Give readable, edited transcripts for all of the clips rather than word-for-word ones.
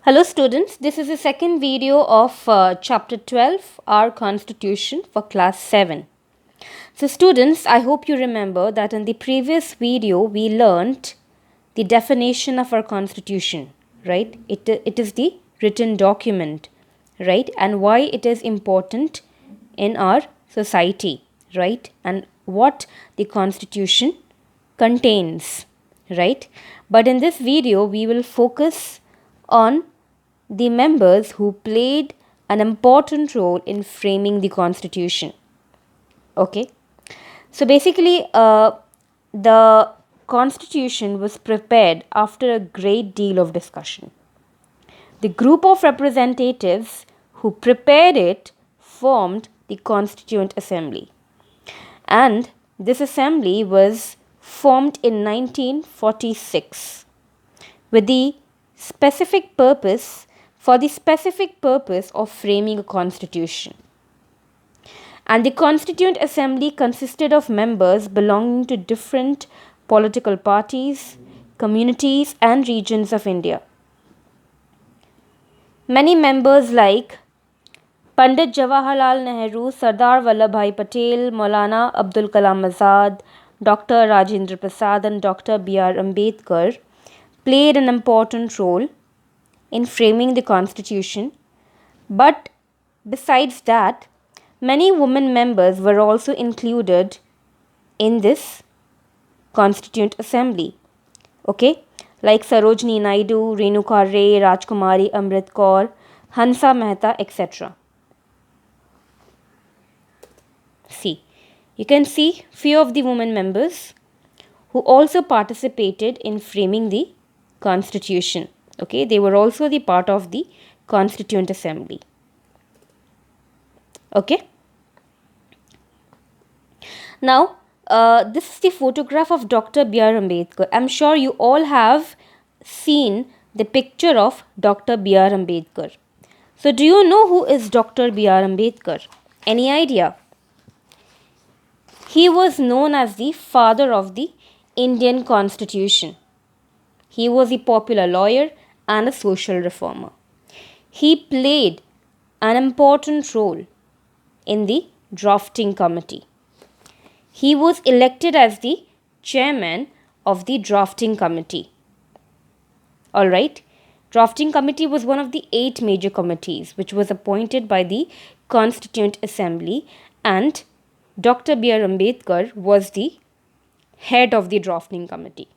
Hello students, this is the second video of chapter 12, our constitution for class 7. So students, I hope you remember that in the previous video we learnt the definition of our constitution, right? It is the written document, right? And why it is important in our society, right? And what the constitution contains, right? But in this video we will focus on the members who played an important role in framing the constitution. Okay, so basically, the constitution was prepared after a great deal of discussion. The group of representatives who prepared it formed the Constituent Assembly, and this assembly was formed in 1946 with the specific purpose for the specific purpose of framing a constitution. And the Constituent Assembly consisted of members belonging to different political parties, communities, and regions of India. Many members like Pandit Jawaharlal Nehru, Sardar Vallabhbhai Patel, Maulana Abdul Kalam Azad, Dr. Rajendra Prasad, and Dr. B.R. Ambedkar played an important role in framing the constitution. But besides that, many women members were also included in this Constituent Assembly. Okay, like Sarojini Naidu, Renuka Ray, Rajkumari Amrit Kaur, Hansa Mehta, etc. See, you can see few of the women members who also participated in framing the constitution. Okay, they were also the part of the Constituent Assembly. Okay. Now, this is the photograph of Dr. B.R. Ambedkar. I'm sure you all have seen the picture of Dr. B.R. Ambedkar. So, do you know who is Dr. B.R. Ambedkar? Any idea? He was known as the father of the Indian Constitution. He was a popular lawyer and a social reformer. He played an important role in the drafting committee. He was elected as the chairman of the drafting committee. Alright, drafting committee was one of the 8 major committees which was appointed by the Constituent Assembly, and Dr. B.R. Ambedkar was the head of the drafting committee.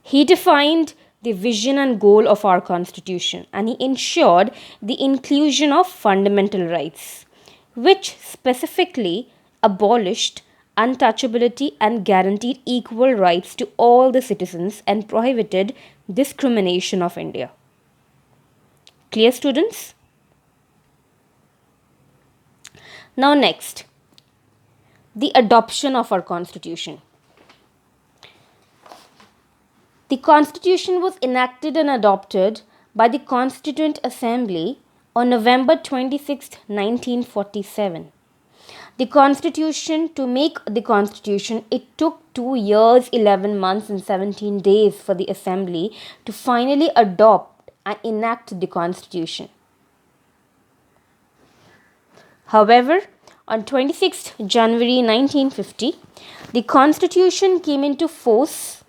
He defined the vision and goal of our constitution, and he ensured the inclusion of fundamental rights, which specifically abolished untouchability and guaranteed equal rights to all the citizens and prohibited discrimination of India. Clear, students? Now next, the adoption of our constitution. The constitution was enacted and adopted by the Constituent Assembly on November 26, 1947. The constitution, to make the constitution, it took 2 years, 11 months and 17 days for the assembly to finally adopt and enact the constitution. However, on 26 January 1950, the constitution came into force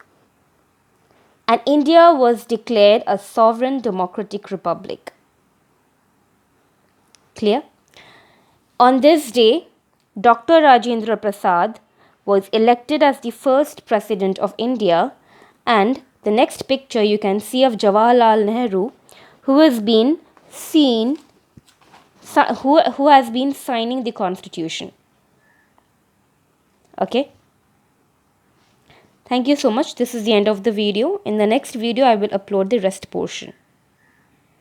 and India was declared a sovereign democratic republic. Clear? On this day, Dr. Rajendra Prasad was elected as the first president of India, and the next picture you can see of Jawaharlal Nehru, who has been signing the constitution. Okay. Thank you so much. This is the end of the video. In the next video, I will upload the rest portion.